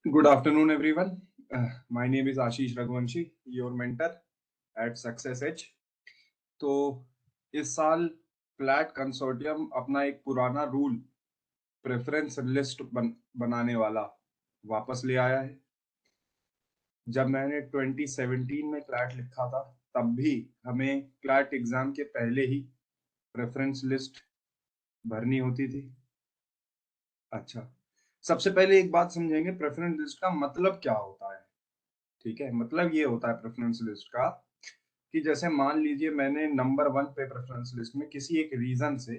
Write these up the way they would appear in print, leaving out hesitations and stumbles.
Good afternoon, everyone. My name is Ashish Raghuvanshi, your mentor at Success Edge. तो इस साल flat consortium अपना एक पुराना रूल प्रेफरेंस लिस्ट बनाने वाला वापस ले आया है। जब मैंने 2017 में क्लैट लिखा था, तब भी हमें क्लैट एग्जाम के पहले ही प्रेफरेंस लिस्ट भरनी होती थी। अच्छा, सबसे पहले एक बात समझेंगे, प्रेफरेंस लिस्ट का मतलब क्या होता है। ठीक है, मतलब ये होता है प्रेफरेंस लिस्ट का कि जैसे मान लीजिए मैंने नंबर 1 पे प्रेफरेंस लिस्ट में किसी एक रीज़न से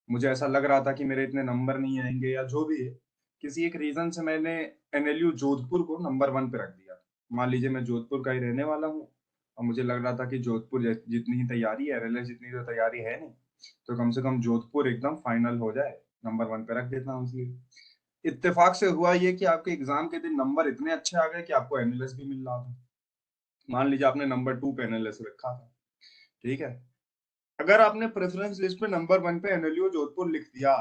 मुझे ऐसा लग रहा था कि मेरे इतने नंबर नहीं आएँगे या जो भी है, किसी एक रीज़न से मैंने एनएलयू जोधपुर को नंबर 1 पे रख दिया। मान लीजिए मैं जोधपुर का ही रहने वाला हूँ और मुझे लग रहा था कि जोधपुर जितनी ही तैयारी है, एलएलएस जितनी तो तैयारी है नहीं, तो कम से कम जोधपुर एकदम फाइनल हो जाए, नंबर 1 पे रख देता हूँ इसलिए। इत्तेफाक से हुआ ये कि आपके एग्ज़ाम के दिन नंबर इतने अच्छे आ गए कि आपको एमएलएस भी मिल रहा था। मान लीजिए आपने नंबर 2 पे एनालिसिस रखा था, ठीक है? अगर आपने प्रेफ़रेंस लिस्ट में नंबर 1 पे एनएलयू जोधपुर लिख दिया,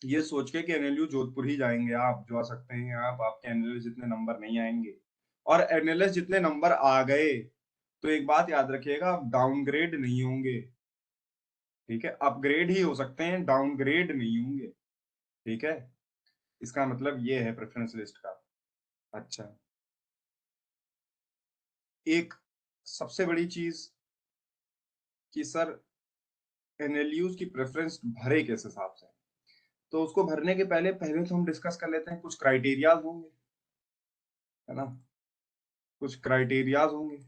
ये सोच के कि एनएलयू जोधपुर ही जाएँगे आप, जो आ सकते हैं आप, आपके एनालिसिस जितने नंबर नहीं आएँगे और एनालिसिस जितने नंबर आ गए, तो एक बात याद रखिएगा, आप डाउनग्रेड नहीं होंगे, ठीक है? अपग्रेड ही हो सकते हैं, डाउनग्रेड नहीं होंगे, ठीक है? इसका मतलब ये है प्रेफ़रेंस लिस्ट का। अच्छा, एक सबसे बड़ी चीज़ कि सर एनएलयूज़ की प्रेफ़रेंस भरे किस हिसाब से? तो उसको भरने के पहले तो हम डिस्कस कर लेते हैं, कुछ क्राइटेरियाज़ होंगे, है ना? कुछ क्राइटेरियाज़ होंगे,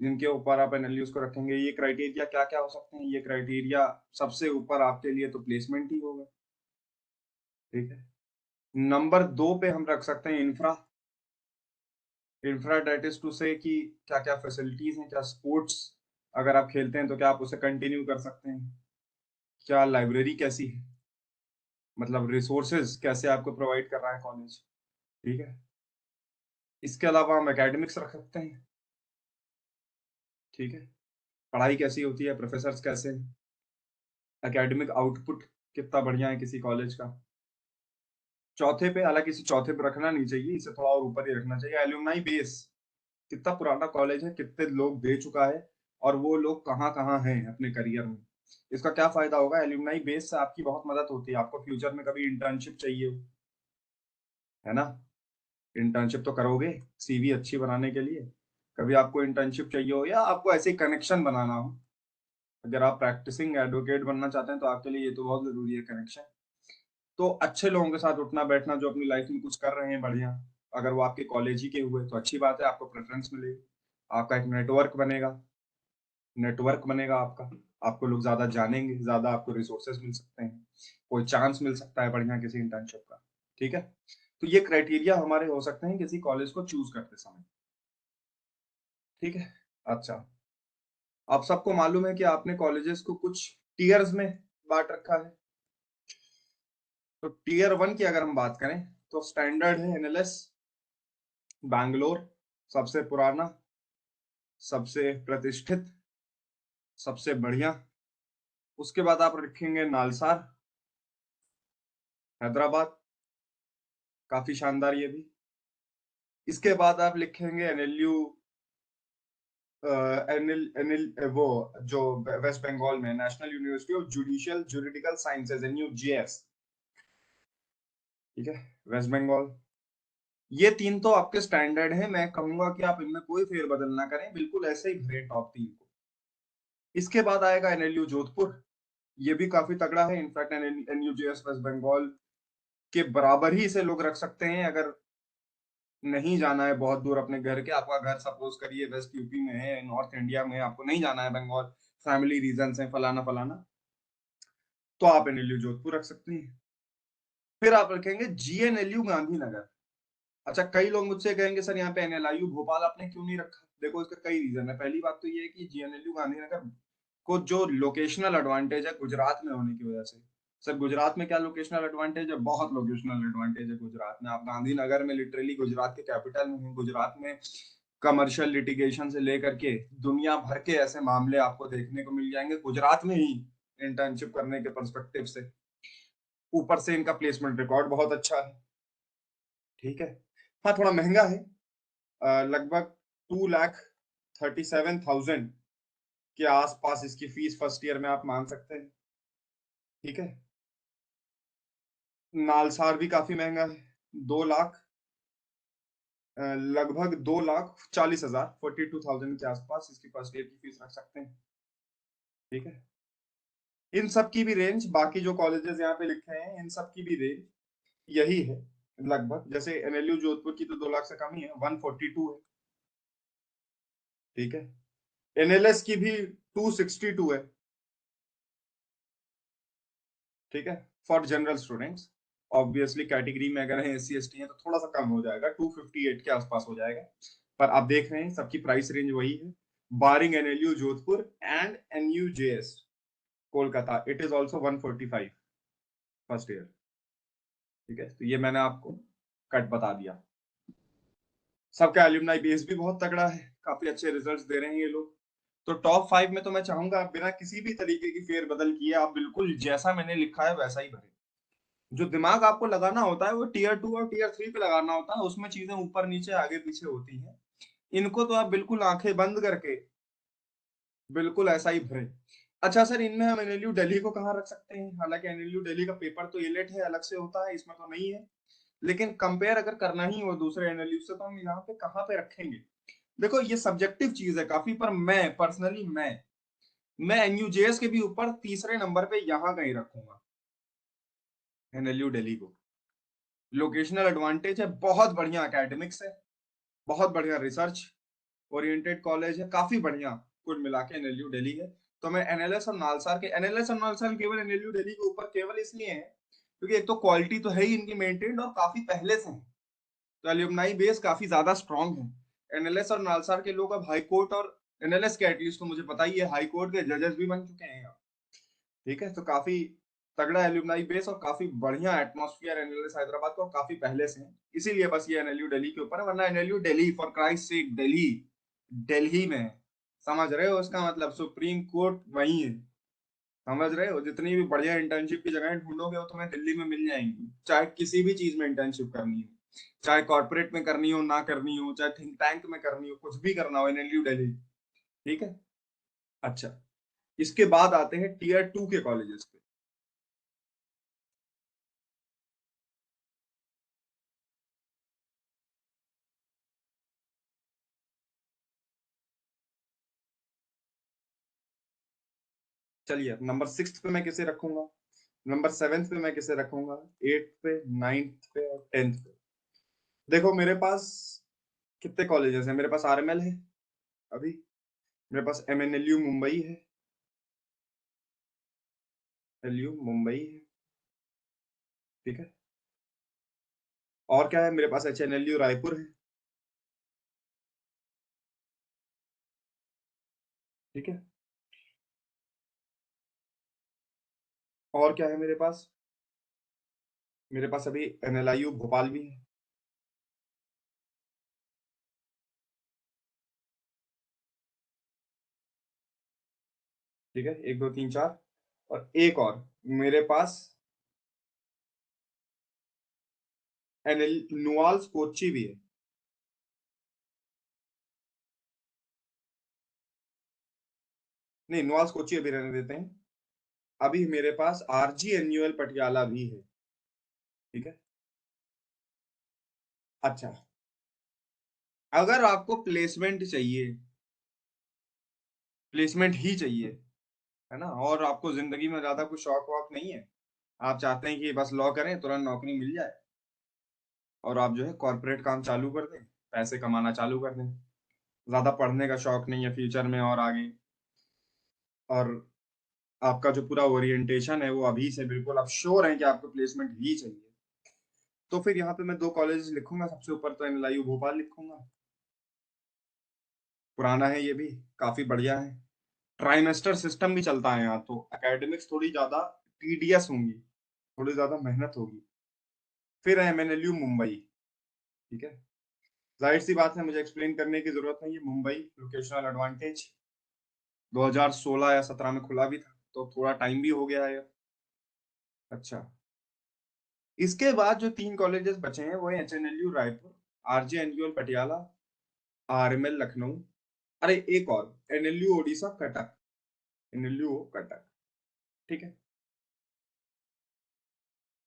जिनके ऊपर आप एनालिसिस को रखेंगे। ये क्राइटेरिया क्या-क्या हो सकते हैं? ये क्राइटेरिया सबसे ऊपर आपके लिए तो प्लेसमेंट ही होगा, ठीक है? नंबर 2 पे हम रख सकते हैं infra. Infra that is to say कि क्या-क्या फैसिलिटीज़ हैं, क्या स्पोर्ट्स अगर आप खेलते हैं, तो क्या आप उसे कंटिन्यू कर सकते हैं? क्या लाइब्रेरी कैसी है? मतलब रिसोर्सेज़ कैसे आपको प्रोवाइड कर रहा है कॉलेज, ठीक है? इसके अलावा हम एकेडमिक्स रख सकते हैं, ठीक है? पढ़ाई कैसी होती है, प्रोफ़ेसर्स कैसे हैं, एकेडमिक आउटपुट कितना बढ़िया है किसी कॉलेज का। चौथे पे, हालाँकि इसे चौथे पे रखना नहीं चाहिए, इसे थोड़ा और ऊपर ही रखना चाहिए, एलुमनाई बेस, कितना पुराना कॉलेज है, कितने लोग दे चुका है और वो लोग कहाँ-कहाँ हैं अपने करियर में। इसका क्या फ़ायदा होगा, एलुमनाई बेस से आपकी बहुत मदद होती है, आपको फ्यूचर में कभी इंटर्नशिप चाहिए हो, है ना? इंटर्नशिप तो करोगे, सीवी अच्छी बनाने के लिए। कभी आपको इंटर्नशिप चाहिए हो या आपको ऐसे ही कनेक्शन बनाना हो, अगर आप प्रैक्टिसिंग एडवोकेट बनना चाहते हैं, तो आपके लिए ये तो बहुत ज़रूरी है कनेक्शन। तो अच्छे लोगों के साथ उठना-बैठना जो अपनी लाइफ़ में कुछ कर रहे हैं बढ़िया, अगर वो आपके कॉलेज ही के हुए तो अच्छी बात है, आपको प्रेफ़रेंस मिलेगी। आपका एक नेटवर्क बनेगा आपका, आपको लोग ज़्यादा जानेंगे, ज़्यादा आपको रिसोर्सेज़ मिल सकते हैं, कोई चांस मिल सकता है बढ़िया किसी इंटर्नशिप का, ठीक है? तो ये क्राइटेरिया हमारे हो सकते हैं किसी कॉलेज को चूज़ करते समय, ठीक है? अच्छा, आप सबको मालूम है कि आपने कॉलेजेस को कुछ टियर्स में बाँट रखा है। तो टियर 1 की अगर हम बात करें, तो स्टैंडर्ड है एनएलएस, बैंगलोर, सबसे पुराना, सबसे प्रतिष्ठित, सबसे बढ़िया। उसके बाद आप रखेंगे नालसार, हैदराबाद, काफ़ी शानदार ये भी। इसके बाद आप लिखेंगे एनएलयू एनएल एनएल वो जो वेस्ट बंगाल में National University of Judicial Juridical Sciences NUJS, ठीक है? West Bengal. ये 3 तो आपके स्टैंडर्ड हैं, मैं कहूँगा कि आप इनमें कोई फेर-बदल ना करें, बिल्कुल ऐसे ही भरें टॉप 3 को। इसके बाद आएगा एनएलयू जोधपुर, ये भी काफ़ी तगड़ा है, इनफैक्ट एनयूजेएस वेस्ट बंगाल के बराबर ही इसे लोग रख सकते हैं, अगर नहीं जाना है बहुत दूर अपने घर के, आपका घर सपोज़ करिए वेस्ट यूपी में है, नॉर्थ इंडिया में है, आपको नहीं जाना है बंगाल, फैमिली रीज़न्स हैं, फलाना-फलाना, तो आप एनएलयू जोधपुर रख सकते हैं। फिर आप रखेंगे जीएनएलयू गांधीनगर। अच्छा, कई लोग मुझसे कहेंगे सर यहाँ पे एनएलआईयू भोपाल आपने क्यों नहीं रखा? देखो इसका कई रीज़न है। पहली बात तो ये है कि जीएनएलयू गांधीनगर को जो लोकेशनल एडवांटेज है गुजरात में होने की वजह से। सर गुजरात में क्या लोकेशनल एडवांटेज है? बहुत लोकेशनल एडवांटेज है गुजरात में। आप गांधीनगर में लिटरली गुजरात के कैपिटल में हैं। गुजरात में कमर्शियल लिटिगेशन से लेकर के दुनिया भर के ऐसे मामले आपको देखने को मिल जाएँगे गुजरात में ही इंटर्नशिप करने के पर्सपेक्टिव से। ऊपर से इनका प्लेसमेंट रिकॉर्ड बहुत अच्छा है, ठीक है? हाँ, थोड़ा महंगा है, लगभग 2,37,000 के आसपास इसकी फीस फर्स्ट ईयर में आप मान सकते हैं। ठीक है। नालसार भी काफी महंगा है, 2 लाख, लगभग 2,40,000, 42,000 के आसपास इसकी फर्स्ट ईयर की फीस रख सकते हैं। ठीक है। इन सब की भी रेंज, बाकी जो कॉलेजेस यहाँ पे लिखे हैं इन सब की भी रेंज यही है लगभग। जैसे एनएलयू जोधपुर की तो 2 लाख से कम ही है, 142 है। ठीक है। एनएलएस की भी 262 है। ठीक है, for general students. Obviously category में अगर है एससी एसटी है तो थोड़ा सा कम हो जाएगा, 258 के आसपास हो जाएगा। पर आप देख रहे हैं सबकी प्राइस रेंज वही है, barring NLU Jodhpur and NUJS Kolkata, it is also 145 first year. ठीक है, तो ये मैंने आपको कट बता दिया। सबका एल्यूमनाई बेस भी बहुत तगड़ा है, काफी अच्छे रिजल्ट्स दे रहे हैं ये लोग। तो टॉप 5 में तो मैं चाहूंगा आप बिना किसी भी तरीके की फेर बदल किए आप बिल्कुल जैसा मैंने लिखा है वैसा ही भरें। जो दिमाग आपको लगाना होता है वो टीयर 2 और टीयर 3 पे लगाना होता है, उसमें चीजें ऊपर नीचे आगे पीछे होती हैं। इनको तो आप बिल्कुल आंखें बंद करके बिल्कुल ऐसा ही भरें। अच्छा सर, इनमें हम एनएलयू दिल्ली को कहाँ रख सकते हैं? हालांकि एनएलयू दिल्ली का पेपर तो इलेट है, अलग से होता है, इसमें तो नहीं है। लेकिन कंपेयर अगर करना ही हो दूसरे एनएलयू से तो हम यहाँ पे कहाँ पे रखेंगे? देखो ये सब्जेक्टिव चीज है काफी, पर मैं पर्सनली मैं एनयूजेएस के भी ऊपर तीसरे नंबर पे यहाँ कहीं रखूंगा एनएलयू दिल्ली को। लोकेशनल एडवांटेज है, बहुत बढ़िया एकेडमिक्स है, बहुत बढ़िया रिसर्च ओरिएंटेड कॉलेज है, काफी बढ़िया। कुल मिला के एनएलयू दिल्ली है। तो मैं एनएलएस और नालसार केवल एनएलयू दिल्ली के ऊपर केवल इसलिए है क्योंकि एक तो क्वालिटी तो है ही इनकी मेंटेन्ड और काफी पहले से है, तो एल्यूमनाई बेस काफी ज्यादा स्ट्रांग है। एनएलएस और नालसार के लोग अब हाई कोर्ट और एनएलएस के एटलीस्ट तो मुझे पता ही है हाई कोर्ट के जजेस भी बन चुके हैं। ठीक है, तो काफी तगड़ा एल्यूमनाई बेस और काफी बढ़िया एटमॉस्फेयर एनएलएस हैदराबाद का, और काफी पहले से है, इसीलिए बस ये एनएलयू दिल्ली के ऊपर है। वरना एनएलयू दिल्ली, फॉर क्राइस्ट सेक, दिल्ली, दिल्ली में है। समझ रहे हो इसका मतलब? सुप्रीम कोर्ट वही है। समझ रहे हो? जितनी भी बढ़िया इंटर्नशिप की जगह ढूंढोगे वो तुम्हें दिल्ली में मिल जाएंगी, चाहे किसी भी चीज में इंटर्नशिप करनी हो, चाहे कॉर्पोरेट में करनी हो ना करनी हो, चाहे थिंक टैंक में करनी हो, कुछ भी करना हो, एनएलयू दिल्ली। ठीक है। अच्छा, इसके बाद आते हैं टीयर 2 के कॉलेजेस पे। चलिए, नंबर 6 पे मैं किसे रखूंगा, नंबर 7 पे मैं किसे रखूंगा, 8 पे, 9 पे और 10 पे। देखो मेरे पास कितने कॉलेजेस हैं, मेरे पास आरएमएल है अभी, मेरे पास एमएनएलयू मुंबई है, एलयू मुंबई है। ठीक है। और क्या है, मेरे पास एचएनएलयू रायपुर है। ठीक है। और क्या है मेरे पास? मेरे पास अभी एनएलआईयू भोपाल भी है। ठीक है, 1 2 3 4, और एक और मेरे पास एनएल नुआल्स कोच्चि भी है। नहीं, नुआल्स कोच्चि अभी रहने देते हैं। अभी मेरे पास आरजी एनयूएल पटियाला भी है। ठीक है। अच्छा, अगर आपको प्लेसमेंट चाहिए, प्लेसमेंट ही चाहिए, है ना, और आपको जिंदगी में ज्यादा कुछ शौक वॉक नहीं है, आप चाहते हैं कि बस लॉ करें तुरंत नौकरी मिल जाए और आप जो है कॉर्पोरेट काम चालू कर दें, पैसे कमाना चालू कर दें, ज्यादा पढ़ने का शौक नहीं है फ्यूचर में और आगे, और आपका जो पूरा ओरिएंटेशन है वो अभी से बिल्कुल आप श्योर हैं कि आपको प्लेसमेंट ही चाहिए, तो फिर यहाँ पे मैं 2 कॉलेज लिखूंगा। सबसे ऊपर तो एनएलआईयू भोपाल लिखूंगा, पुराना है ये भी, काफी बढ़िया है, ट्राइमेस्टर सिस्टम भी चलता है यहाँ, तो एकेडमिक्स थोड़ी ज्यादा टीडियस होंगी, थोड़ी ज्यादा मेहनत होगी। फिर है एमएनएलयू मुंबई। ठीक है, जाहिर सी बात है, मुझे एक्सप्लेन करने की जरूरत नहीं है, मुंबई लोकेशनल एडवांटेज, 2016 या 17 में खुला भी था, तो थोड़ा टाइम भी हो गया है। अच्छा, इसके बाद जो 3 कॉलेजेस बचे हैं वो है HNLU Raipur, RJ NUL Patiala, RML Lucknow, अरे एक और एनएलयू ओडिशा कटक, एनएलयू कटक, ठीक है।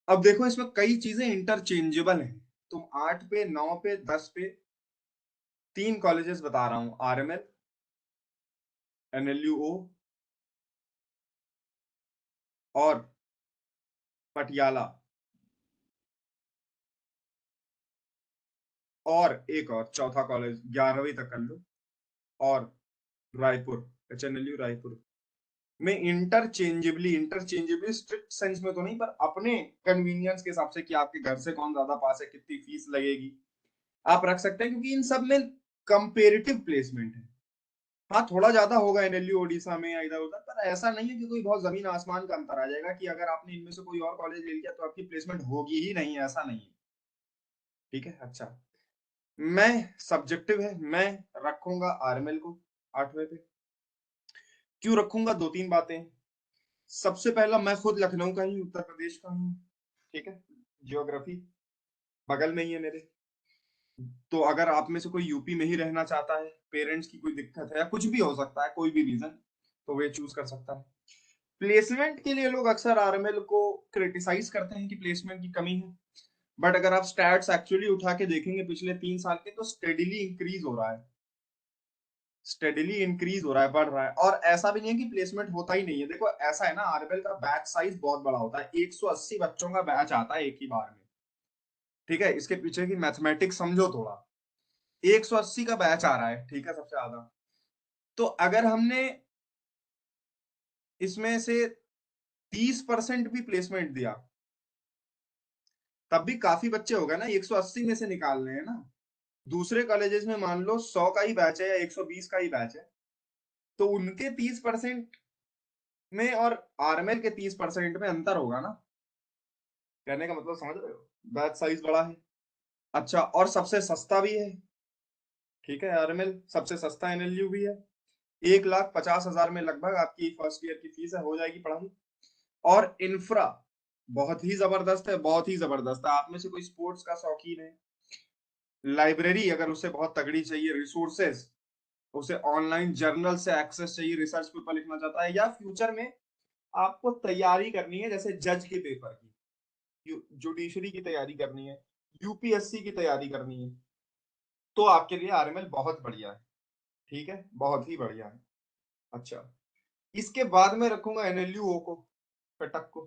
अब देखो इसमें कई चीजें इंटरचेंजेबल हैं। तुम 8 पे, 9 पे, 10 पे 3 कॉलेजेस बता रहा हूं, आरएमएल, एनएलयू और पटियाला, और एक और चौथा कॉलेज 11वीं तक कर लो, और रायपुर, एचएनएलयू रायपुर में इंटरचेंजेबली स्ट्रिक्ट सेंस में तो नहीं, पर अपने कन्वीनियंस के हिसाब से कि आपके घर से कौन ज्यादा पास है, कितनी फीस लगेगी, आप रख सकते हैं, क्योंकि इन सब में कंपेरेटिव प्लेसमेंट है। हाँ थोड़ा ज्यादा होगा एनएलयू ओडिशा में या इधर उधर, पर ऐसा नहीं है कि कोई बहुत जमीन आसमान का अंतर आ जाएगा कि अगर आपने इनमें से कोई और कॉलेज ले लिया तो आपकी प्लेसमेंट होगी ही नहीं, ऐसा नहीं है, ठीक है। अच्छा, मैं सब्जेक्टिव है, मैं रखूंगा आरएमएल को 8वें पे। क्यों रखूंगा, दो तीन बातें। सबसे पहला, मैं खुद लखनऊ का ही, उत्तर प्रदेश का हूँ, ठीक है, जियोग्राफी बगल में ही है मेरे। तो अगर आप में से कोई यूपी में ही रहना चाहता है, पेरेंट्स की कोई दिक्कत है या कुछ भी हो सकता है, कोई भी रीजन, तो वे चूज कर सकता है। प्लेसमेंट के लिए लोग अक्सर आरएमएल को क्रिटिसाइज करते हैं कि प्लेसमेंट की कमी है, बट अगर आप स्टैट्स एक्चुअली उठा के देखेंगे पिछले 3 साल के, तो स्टेडिली इंक्रीज हो रहा है, स्टेडिली इंक्रीज हो रहा है, बढ़ रहा है। और ऐसा भी नहीं है कि प्लेसमेंट होता ही नहीं है। देखो ऐसा है ना, आरएमएल का बैच साइज बहुत बड़ा होता है, 180 बच्चों का बैच आता है एक ही बार में, ठीक है। इसके पीछे की मैथमेटिक्स समझो थोड़ा, 180 का बैच आ रहा है, ठीक है, सबसे ज्यादा। तो अगर हमने इसमें से 30% भी प्लेसमेंट दिया, तब भी काफी बच्चे हो गए ना, 180 में से निकालने हैं ना। दूसरे कॉलेजेस में मान लो 100 का ही बैच है या 120 का ही बैच है, तो उनके 30% में और आरएमएल के 30% में अंतर होगा ना। कहने का मतलब समझ रहे हो, बैच साइज बड़ा है। अच्छा, और सबसे सस्ता भी है, ठीक है, आरएमएल सबसे सस्ता, एनएलयू भी है। 1,50,000 में लगभग आपकी फर्स्ट ईयर की फीस है, हो जाएगी पढ़ाई। और इंफ्रा बहुत ही जबरदस्त है, बहुत ही जबरदस्त है। आप में से कोई स्पोर्ट्स का शौकीन है, लाइब्रेरी अगर उसे बहुत तगड़ी चाहिए, रिसोर्सेज, उसे ऑनलाइन जर्नल से एक्सेस चाहिए, रिसर्च पेपर लिखना चाहता है, या फ्यूचर में आपको तैयारी करनी है जैसे जज के पेपर की, जुडिशरी की तैयारी करनी है, यूपीएससी की तैयारी करनी है, तो आपके लिए आरएमएल बहुत बढ़िया है, ठीक है, बहुत ही बढ़िया है। अच्छा, इसके बाद में रखूंगा एनएलयू को, कटक को।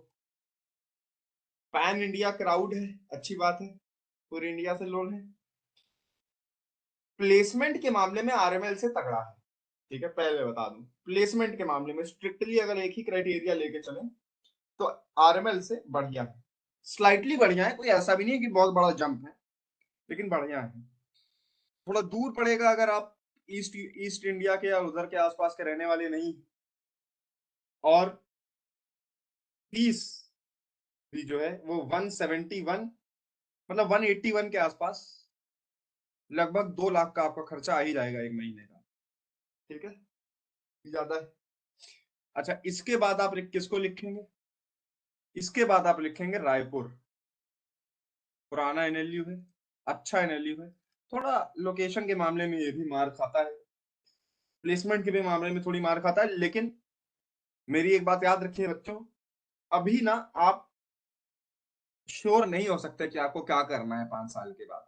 पैन इंडिया क्राउड है, अच्छी बात है, पूरे इंडिया से लोग हैं। प्लेसमेंट के मामले में आरएमएल से तगड़ा है, ठीक है, पहले बता दूं, प्लेसमेंट के मामले में स्ट्रिक्टली अगर एक ही क्राइटेरिया लेके चले, तो आरएमएल से बढ़िया है, स्लाइटली बढ़िया है, कोई ऐसा भी नहीं है कि बहुत बड़ा जंप है, लेकिन बढ़िया है। थोड़ा दूर पड़ेगा अगर आप ईस्ट ईस्ट इंडिया के या उधर के आसपास के रहने वाले नहीं, और फीस भी जो है वो 171, मतलब 181 के आसपास, लगभग 2 लाख का आपका खर्चा आ ही जाएगा एक महीने का, ठीक है, ज्यादा है। अच्छा, इसके बाद आप किसको लिखेंगे, इसके बाद आप लिखेंगे रायपुर। पुराना एनएलयू है, अच्छा एनएलयू है, थोड़ा लोकेशन के मामले में ये भी मार खाता है, प्लेसमेंट के भी मामले में थोड़ी मार खाता है, लेकिन मेरी एक बात याद रखिए बच्चों, अभी ना आप श्योर नहीं हो सकते कि आपको क्या करना है 5 साल के बाद।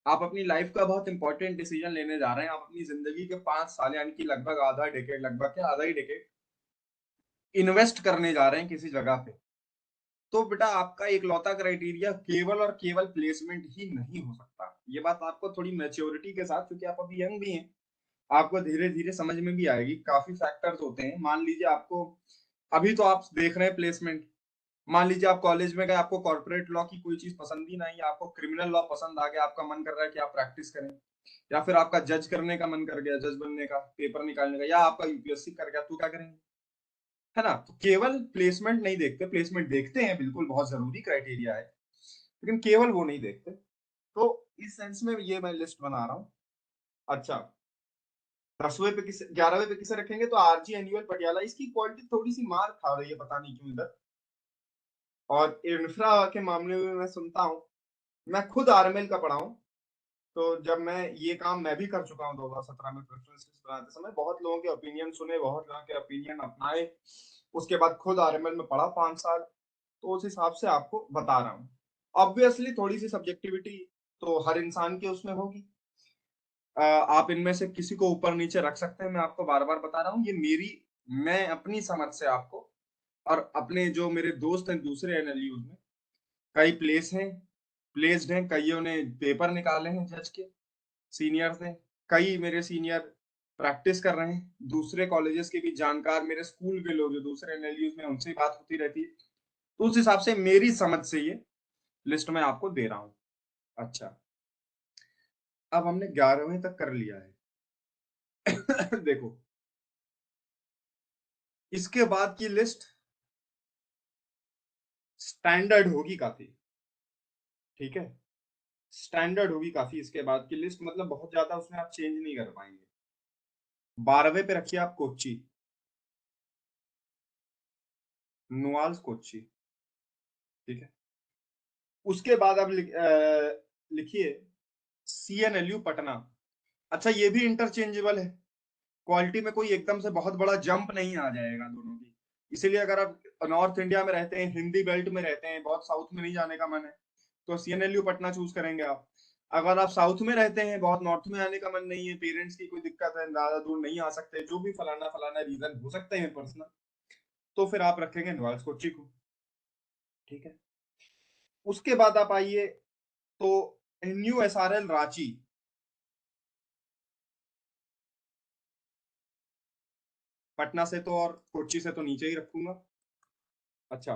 आप अपनी लाइफ का बहुत इंपॉर्टेंट डिसीजन लेने जा रहे हैं, आप अपनी जिंदगी के 5 साल, यानी कि लगभग आधा डेकेड, लगभग क्या आधा ही डेकेड इन्वेस्ट करने जा रहे हैं किसी जगह पे। तो बेटा आपका इकलौता क्राइटेरिया केवल और केवल प्लेसमेंट ही नहीं हो सकता। ये बात आपको थोड़ी मैच्योरिटी के साथ, क्योंकि आप अभी यंग भी हैं, आपको धीरे धीरे समझ में भी आएगी। काफी फैक्टर्स होते हैं, मान लीजिए आपको, अभी तो आप देख रहे हैं प्लेसमेंट, मान लीजिए आप कॉलेज में गए, आपको कॉर्पोरेट लॉ की कोई चीज पसंद ही नहीं, आपको क्रिमिनल लॉ पसंद आ गया, आपका मन कर रहा है कि आप प्रैक्टिस करें, या फिर आपका जज करने का मन कर गया, जज बनने का, पेपर निकालने का, या आपका यूपीएससी कर गया, तो क्या करेंगे, है ना। तो केवल प्लेसमेंट नहीं देखते, प्लेसमेंट देखते हैं, बिल्कुल बहुत जरूरी क्राइटेरिया है, लेकिन केवल वो नहीं देखते। तो इस सेंस में ये मैं लिस्ट बना रहा हूँ। अच्छा, 10वें पे किसे, 11वें पे किसे रखेंगे, तो आरजी एनुअल पटियाला, इसकी क्वालिटी थोड़ी सी मार खा रही है, पता नहीं क्यों इधर। और इंफ्रा के मामले में मैं सुनता हूँ, मैं खुद आरएमएल का पढ़ा हूँ, तो जब मैं भी कर चुका हूँ 2017 में प्रेफरेंस लिस्ट बनाते समय, बहुत लोगों के ओपिनियन सुने, बहुत लोगों के ओपिनियन अपनाए, उसके बाद खुद आरएमएल में पढ़ा 5 साल, तो उस हिसाब से आपको बता रहा हूँ। ऑब्वियसली थोड़ी सी सब्जेक्टिविटी तो हर इंसान के उसमें होगी। आप इनमें से किसी को ऊपर नीचे रख सकते हैं, मैं आपको बार बार बता रहा हूँ, मैं अपनी समझ से आपको, और अपने जो मेरे दोस्त हैं दूसरे एनएलयूज में, कई प्लेस्ड हैं, कईयों ने पेपर निकाले हैं जज के, सीनियर्स हैं, कई मेरे सीनियर प्रैक्टिस कर रहे हैं, दूसरे कॉलेजेस के भी जानकार मेरे स्कूल के लोग जो दूसरे एनएलयूज में, उनसे बात होती रहती है, तो उस हिसाब से मेरी समझ से ये लिस्ट में आपको दे रहा हूँ। अच्छा, अब हमने 11वीं तक कर लिया है। देखो, इसके बाद की लिस्ट स्टैंडर्ड होगी काफी, ठीक है, स्टैंडर्ड होगी काफी। इसके बाद की लिस्ट मतलब बहुत ज्यादा उसमें आप चेंज नहीं कर पाएंगे। 12वें पे रखिए आप कोच्चि, नुआल्स कोच्चि, ठीक है। उसके बाद आप लिखिए सीएनएलयू पटना। अच्छा, ये भी इंटरचेंजेबल है, क्वालिटी में कोई एकदम से बहुत बड़ा जंप नहीं आ जाएगा दोनों की। इसीलिए अगर आप नॉर्थ इंडिया में रहते हैं, हिंदी बेल्ट में रहते हैं, बहुत साउथ में नहीं जाने का मन है, तो सीएनएलयू पटना चूज करेंगे आप। अगर आप साउथ में रहते हैं, बहुत नॉर्थ में आने का मन नहीं है, पेरेंट्स की कोई दिक्कत है, ज्यादा दूर नहीं आ सकते, जो भी फलाना फलाना रीजन हो सकते हैं पर्सनल, तो फिर आप रखेंगे नॉर्थ कोच्चि को, ठीक है। उसके बाद आप आइए तो NUSRL रांची, पटना से तो और कोच्चि से तो नीचे ही रखूंगा। अच्छा,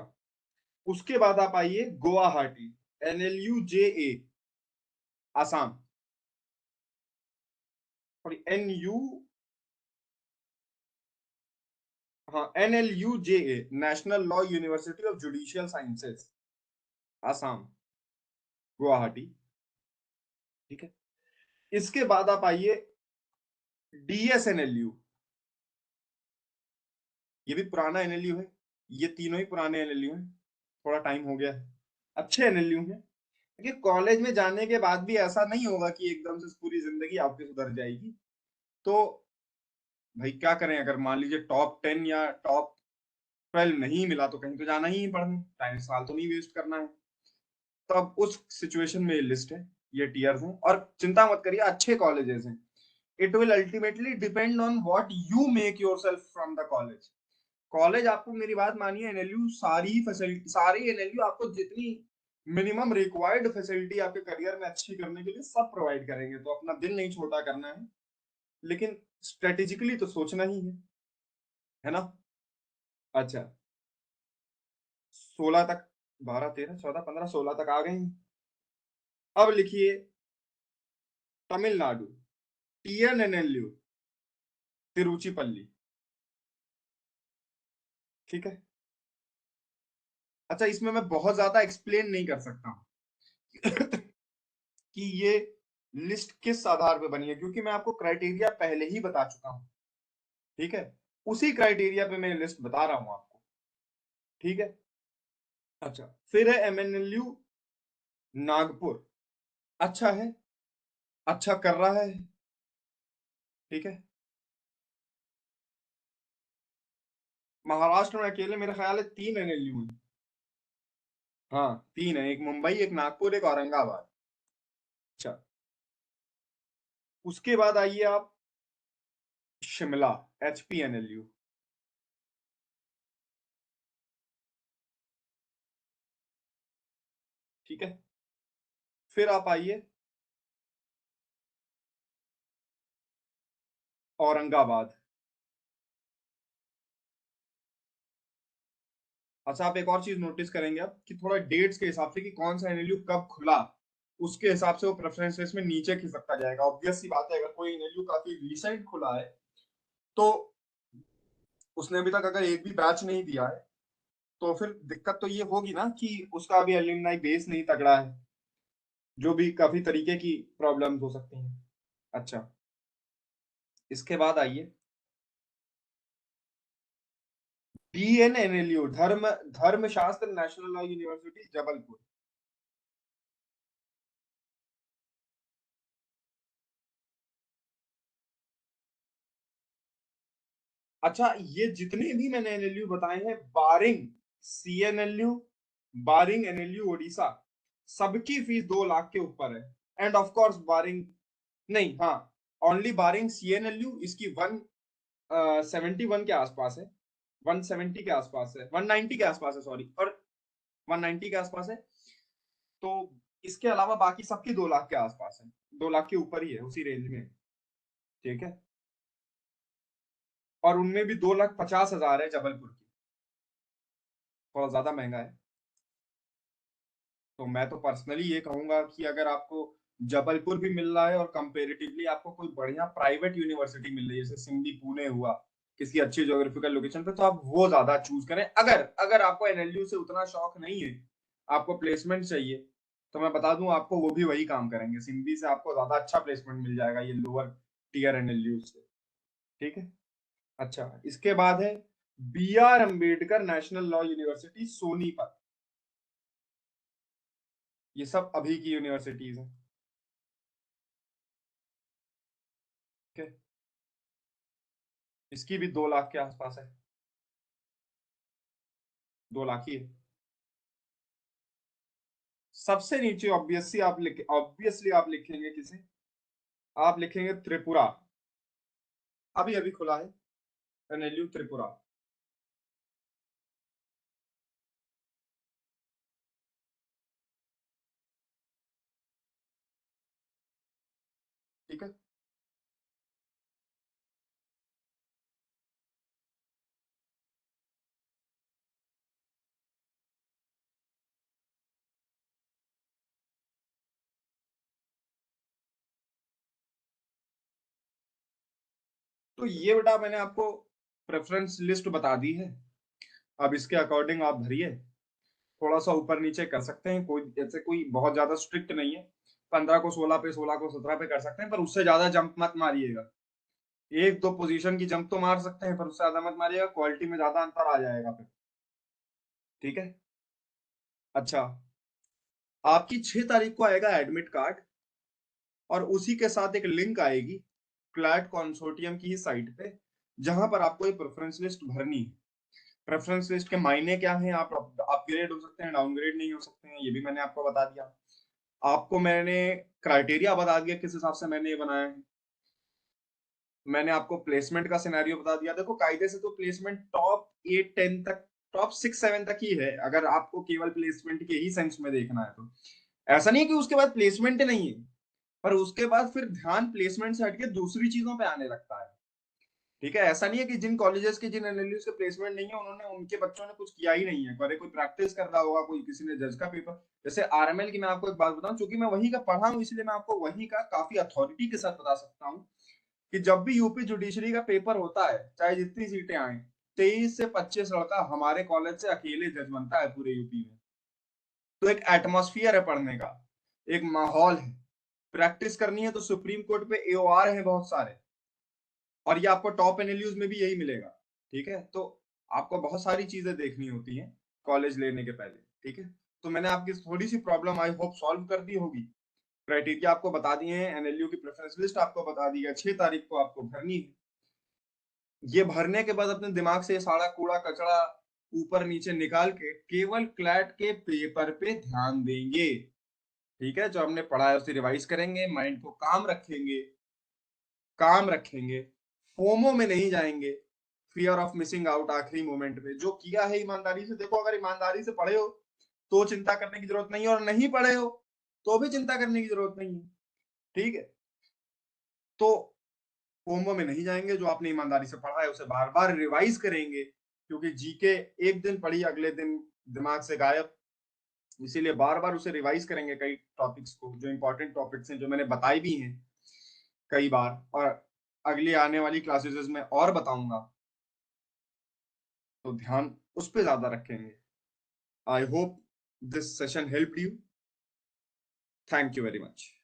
उसके बाद आप आइए Guwahati, NLUJA, Assam, sorry NU, हाँ NLUJA, national law university of judicial sciences, Assam, Guwahati, ठीक है। इसके बाद आप आइए DSNLU, ये भी पुराना एनएलयू है, ये तीनों ही पुराने एनएलयू हैं, थोड़ा टाइम हो गया है, अच्छे एनएलयू हैं। देखिए, कॉलेज में जाने के बाद भी ऐसा नहीं होगा कि एकदम से पूरी जिंदगी आपकी सुधर जाएगी, तो भाई क्या करें, अगर मान लीजिए टॉप 10 या टॉप 12 नहीं मिला, तो कहीं तो जाना ही है पढ़ने, टाइम साल तो नहीं वेस्ट करना है। तो अब उस सिचुएशन में ये लिस्ट है, ये टीयर्स हैं, और चिंता मत करिए, अच्छे कॉलेजेस हैं। It will ultimately depend on what you make yourself from the college. College आपको, मेरी बात मानिए, एनएलयू सारी फैसिलिटी, सारी एनएलयू आपको जितनी मिनिमम रिक्वायर्ड फैसिलिटी आपके करियर में अच्छी करने के लिए सब प्रोवाइड करेंगे, तो अपना दिल नहीं छोटा करना है, लेकिन स्ट्रेटेजिकली तो सोचना ही है ना। अच्छा, 16 तक, 12 13 14 15 16 तक आ गए हैं। अब लिखिए तमिलनाडु, TNNLU, तिरुचिपल्ली, ठीक है। अच्छा, इसमें मैं बहुत ज्यादा एक्सप्लेन नहीं कर सकता हूं कि ये लिस्ट किस आधार पे बनी है, क्योंकि मैं आपको क्राइटेरिया पहले ही बता चुका हूं, ठीक है। उसी क्राइटेरिया पे मैं लिस्ट बता रहा हूं आपको, ठीक है। अच्छा, फिर है MNLU नागपुर, अच्छा है, अच्छा कर रहा है, ठीक है। महाराष्ट्र में अकेले मेरे ख्याल है 3 NLU हैं, हाँ 3 है, एक मुंबई, एक नागपुर, एक औरंगाबाद। अच्छा, उसके बाद आइए आप शिमला, HPNLU, ठीक है। फिर आप आइए औरंगाबाद। अच्छा, आप एक और चीज नोटिस करेंगे अब कि थोड़ा डेट्स के हिसाब से कि कौन सा एनएलयू कब खुला, उसके हिसाब से वो प्रेफरेंस लिस्ट में नीचे खिसकता जाएगा। ऑब्वियस सी बात है, अगर कोई एनएलयू काफी रिसेंट खुला है, तो उसने अभी तक अगर एक भी बैच नहीं दिया है, तो फिर दिक्कत तो ये होगी ना कि उसका अभी एल्यूमिनाई बेस नहीं तगड़ा है, जो भी काफी तरीके की प्रॉब्लम्स हो सकती हैं। अच्छा, इसके बाद आइए DNNLU, धर्मशास्त्र नेशनल लॉ यूनिवर्सिटी जबलपुर, अच्छा, ये जितने भी मैंने एनएलयू बताए हैं, बारिंग सीएनएलयू, बारिंग एनएलयू ओडिशा, सबकी फीस 2 लाख के ऊपर है। एंड ऑफ कोर्स बारिंग, नहीं, हाँ, ओनली बारिंग सीएनएलयू, इसकी 171 के आसपास है, 170 के आसपास है, 190 के आसपास है, सॉरी, और 190 के आसपास है। तो इसके अलावा बाकी सबकी 2 लाख के आसपास है, 2 लाख के ऊपर ही है, उसी रेंज में। ठीक है, और उनमें भी 2,50,000 है जबलपुर की, थोड़ा ज्यादा महंगा है। तो मैं तो पर्सनली ये कहूंगा कि अगर आपको जबलपुर भी मिल रहा है और कंपेरेटिवली आपको कोई बढ़िया प्राइवेट यूनिवर्सिटी मिल रही है, जैसे सिंधी पुणे हुआ, किसी अच्छी ज्योग्राफिकल लोकेशन पे, तो आप वो ज्यादा चूज करें। अगर अगर आपको एनएलयू से उतना शौक नहीं है, आपको प्लेसमेंट चाहिए, तो मैं बता दूं आपको, वो भी वही काम करेंगे, सिंधी से आपको ज्यादा अच्छा प्लेसमेंट मिल जाएगा ये लोअर टीयर एनएलयू से। ठीक है। अच्छा, इसके बाद है B R Ambedkar national law university Sonipat. ये सब अभी की यूनिवर्सिटीज हैं। ठीक है, इसकी भी 2 लाख के आसपास है, 2 लाख ही है। सबसे नीचे ऑब्वियसली आप लिखेंगे किसे? आप लिखेंगे त्रिपुरा, अभी अभी खुला है, एनएलयू त्रिपुरा। ठीक है, तो ये बेटा मैंने आपको प्रेफरेंस लिस्ट बता दी है। अब इसके अकॉर्डिंग आप भरिए, थोड़ा सा ऊपर नीचे कर सकते हैं, कोई ऐसे कोई बहुत ज्यादा स्ट्रिक्ट नहीं है। 15 को 16 पे, 16 को 17 पे कर सकते हैं, पर उससे ज्यादा जंप मत मारिएगा। एक दो पोजीशन की जंप तो मार सकते हैं, पर उससे ज्यादा मत मारिएगा, क्वालिटी में ज्यादा अंतर आ जाएगा फिर। ठीक है। अच्छा, आपकी 6 तारीख को आएगा एडमिट कार्ड, और उसी के साथ एक लिंक आएगी क्लैट कंसोर्टियम की ही साइट पे, जहां पर आपको एक प्रेफरेंस लिस्ट भरनी है। प्रेफरेंस लिस्ट के मायने क्या हैं? आप अपग्रेड हो सकते हैं, डाउनग्रेड नहीं हो सकते हैं, ये भी मैंने आपको बता दिया। आपको मैंने क्राइटेरिया बता दिया किस हिसाब से मैंने ये बनाया है। मैंने आपको प्लेसमेंट का सिनेरियो बता दिया। देखो, कायदे से तो प्लेसमेंट टॉप 8 10 तक, टॉप 6 7 तक ही है, अगर आपको केवल प्लेसमेंट के ही सेंस में देखना है तो। ऐसा नहीं है कि उसके बाद प्लेसमेंट नहीं है, पर उसके बाद फिर ध्यान प्लेसमेंट से हटके दूसरी चीजों पे आने लगता है। ठीक है, ऐसा नहीं है कि जिन कॉलेजेस के, जिन एनएलयूज के प्लेसमेंट नहीं है, उन्होंने, उनके बच्चों ने कुछ किया ही नहीं है, पर कोई प्रैक्टिस कर रहा होगा, कोई किसी ने जज का पेपर, जैसे आरएमएल की मैं आपको एक बात बताऊं, क्योंकि मैं वहीं का पढ़ा हूं, इसलिए मैं आपको वहीं का काफी अथॉरिटी के साथ बता सकता हूँ कि जब भी यूपी जुडिशरी का पेपर होता है, चाहे जितनी सीटें आए, 23 से 25 लड़का हमारे कॉलेज से अकेले जज बनता है पूरे यूपी में। तो एक एटमोस्फियर है पढ़ने का, एक माहौल है। प्रैक्टिस करनी है तो सुप्रीम कोर्ट पे एओआर है बहुत सारे, और ये आपको टॉप एनएलयूज में भी यही मिलेगा। ठीक है, तो आपको बहुत सारी चीजें देखनी होती हैं कॉलेज लेने के पहले। ठीक है, तो मैंने आपकी थोड़ी सी प्रॉब्लम आई होप सॉल्व कर दी होगी। क्राइटेरिया आपको बता दिए हैं, एनएलयू की प्रेफरेंस लिस्ट आपको बता दी है, 6 तारीख को आपको भरनी है। ये भरने के बाद अपने दिमाग से ये सारा कूड़ा कचरा ऊपर नीचे निकाल के केवल क्लैट के पेपर पे ध्यान देंगे। ठीक है, जो हमने पढ़ा है उसे रिवाइज करेंगे, माइंड को काम रखेंगे, फोमो में नहीं जाएंगे, फियर ऑफ मिसिंग आउट आखिरी मोमेंट पे। जो किया है ईमानदारी से, देखो, अगर ईमानदारी से पढ़े हो तो चिंता करने की जरूरत नहीं है, और नहीं पढ़े हो तो भी चिंता करने की जरूरत नहीं है। ठीक है, तो फोमो में नहीं जाएंगे, जो आपने ईमानदारी से पढ़ा है उसे बार बार रिवाइज करेंगे, क्योंकि जीके एक दिन पढ़ी अगले दिन दिमाग से गायब, इसीलिए बार बार उसे रिवाइज करेंगे, कई टॉपिक्स को, जो इंपॉर्टेंट टॉपिक्स हैं, जो मैंने बताई भी हैं कई बार, और अगली आने वाली क्लासेस में और बताऊंगा, तो ध्यान उस पर ज्यादा रखेंगे। I hope this session help you. Thank you very much.